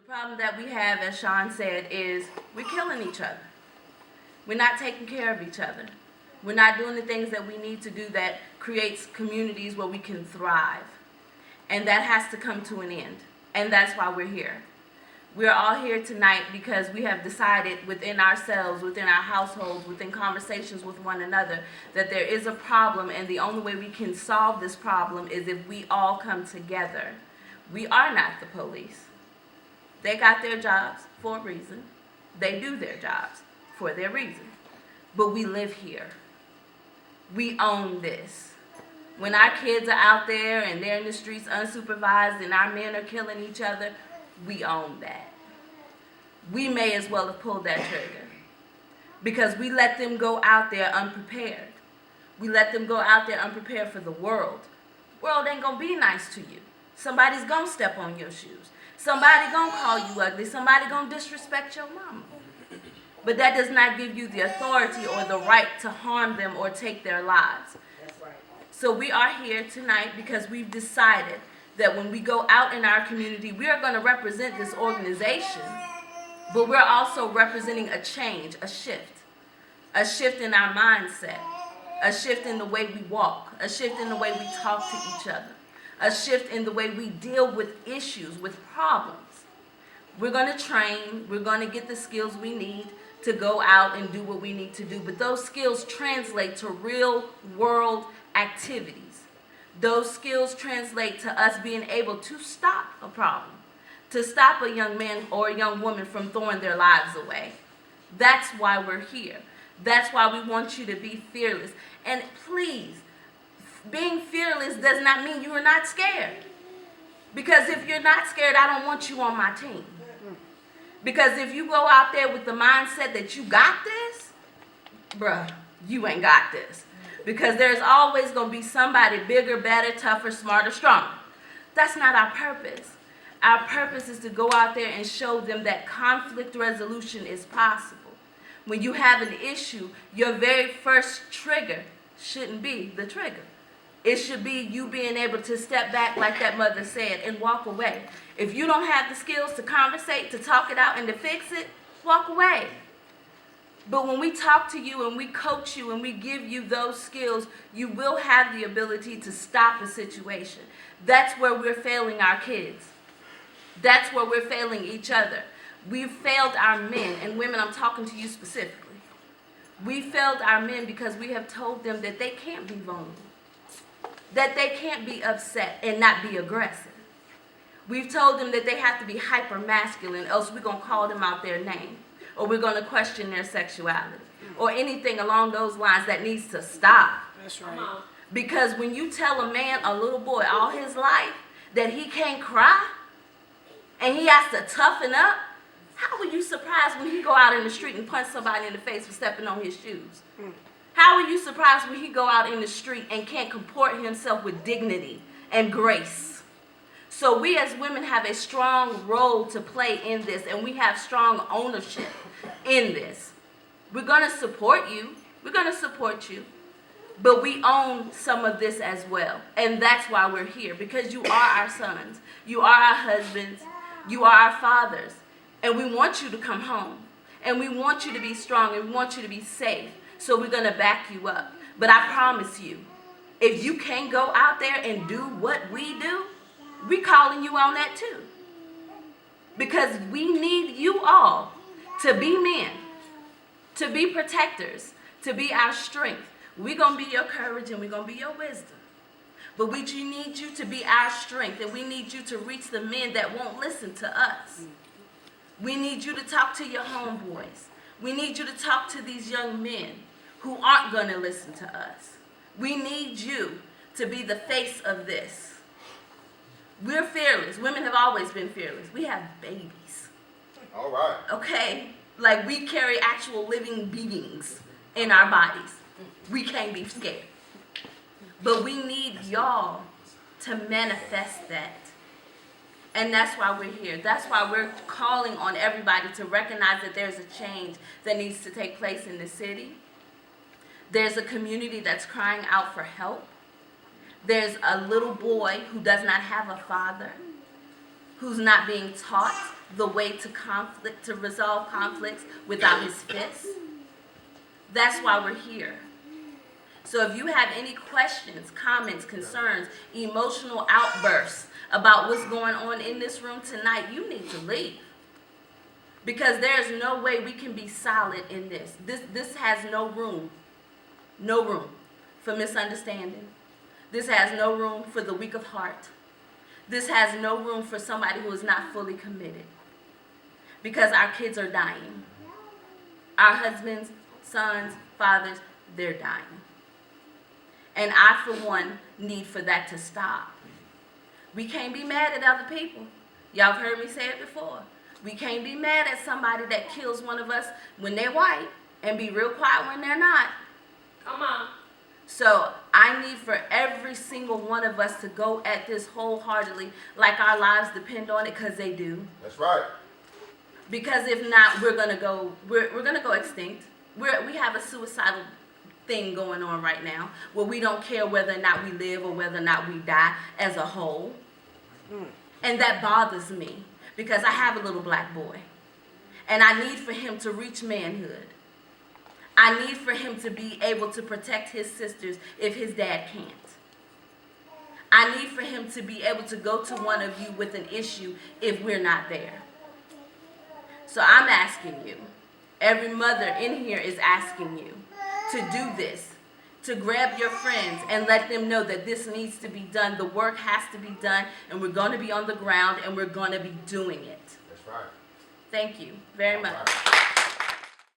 problem that we have, as Sean said, is we're killing each other. We're not taking care of each other. We're not doing the things that we need to do that creates communities where we can thrive. And that has to come to an end. And that's why we're here. We're all here tonight because we have decided within ourselves, within our households, within conversations with one another, that there is a problem, and the only way we can solve this problem is if we all come together. We are not the police. They got their jobs for a reason. They do their jobs for their reason. But we live here. We own this. When our kids are out there and they're in the streets unsupervised and our men are killing each other, we own that. We may as well have pulled that trigger because we let them go out there unprepared. We let them go out there unprepared for the world. The world ain't gonna be nice to you. Somebody's gonna step on your shoes. Somebody gonna call you ugly. Somebody gonna disrespect your mama. But that does not give you the authority or the right to harm them or take their lives. That's right. So we are here tonight because we've decided that when we go out in our community, we are going to represent this organization, but we're also representing a change, a shift in our mindset, a shift in the way we walk, a shift in the way we talk to each other, a shift in the way we deal with issues, with problems. We're going to train, we're going to get the skills we need to go out and do what we need to do, but those skills translate to real world activities. Those skills translate to us being able to stop a problem, to stop a young man or a young woman from throwing their lives away. That's why we're here. That's why we want you to be fearless. And please, being fearless does not mean you are not scared. Because if you're not scared, I don't want you on my team. Because if you go out there with the mindset that you got this, bruh, you ain't got this. Because there's always going to be somebody bigger, better, tougher, smarter, stronger. That's not our purpose. Our purpose is to go out there and show them that conflict resolution is possible. When you have an issue, your very first trigger shouldn't be the trigger. It should be you being able to step back, like that mother said, and walk away. If you don't have the skills to conversate, to talk it out, and to fix it, walk away. But when we talk to you and we coach you and we give you those skills, you will have the ability to stop a situation. That's where we're failing our kids. That's where we're failing each other. We've failed our men, and women, I'm talking to you specifically. We failed our men because we have told them that they can't be vulnerable, that they can't be upset and not be aggressive. We've told them that they have to be hyper masculine, else we're going to call them out their name, or we're going to question their sexuality, or anything along those lines that needs to stop. That's right. Because when you tell a man, a little boy, all his life that he can't cry and he has to toughen up, how are you surprised when he go out in the street and punch somebody in the face for stepping on his shoes? How are you surprised when he go out in the street and can't comport himself with dignity and grace? So we as women have a strong role to play in this, and we have strong ownership in this. We're going to support you. We're going to support you. But we own some of this as well. And that's why we're here, because you are our sons. You are our husbands. You are our fathers. And we want you to come home. And we want you to be strong, and we want you to be safe. So we're going to back you up. But I promise you, if you can't go out there and do what we do, we're calling you on that too. Because we need you all to be men, to be protectors, to be our strength. We're going to be your courage and we're going to be your wisdom. But we need you to be our strength, and we need you to reach the men that won't listen to us. We need you to talk to your homeboys. We need you to talk to these young men who aren't going to listen to us. We need you to be the face of this. We're fearless. Women have always been fearless. We have babies. All right. Okay? Like, we carry actual living beings in our bodies. We can't be scared. But we need y'all to manifest that. And that's why we're here. That's why we're calling on everybody to recognize that there's a change that needs to take place in the city. There's a community that's crying out for help. There's a little boy who does not have a father. who's not being taught the way to resolve conflicts without his fists. That's why we're here. So if you have any questions, comments, concerns, emotional outbursts about what's going on in this room tonight, you need to leave. Because there's no way we can be solid in this. This has no room for misunderstanding. This has no room for the weak of heart. This has no room for somebody who is not fully committed. Because our kids are dying. Our husbands, sons, fathers, they're dying. And I, for one, need for that to stop. We can't be mad at other people. Y'all have heard me say it before. We can't be mad at somebody that kills one of us when they're white and be real quiet when they're not. Come on. So I need for every single one of us to go at this wholeheartedly, like our lives depend on it, because they do. That's right. Because if not, we're gonna go extinct. We have a suicidal thing going on right now where we don't care whether or not we live or whether or not we die as a whole. And that bothers me because I have a little black boy and I need for him to reach manhood. I need for him to be able to protect his sisters if his dad can't. I need for him to be able to go to one of you with an issue if we're not there. So I'm asking you, every mother in here is asking you to do this, to grab your friends and let them know that this needs to be done. The work has to be done, and we're going to be on the ground, and we're going to be doing it. That's right. Thank you very much. Right.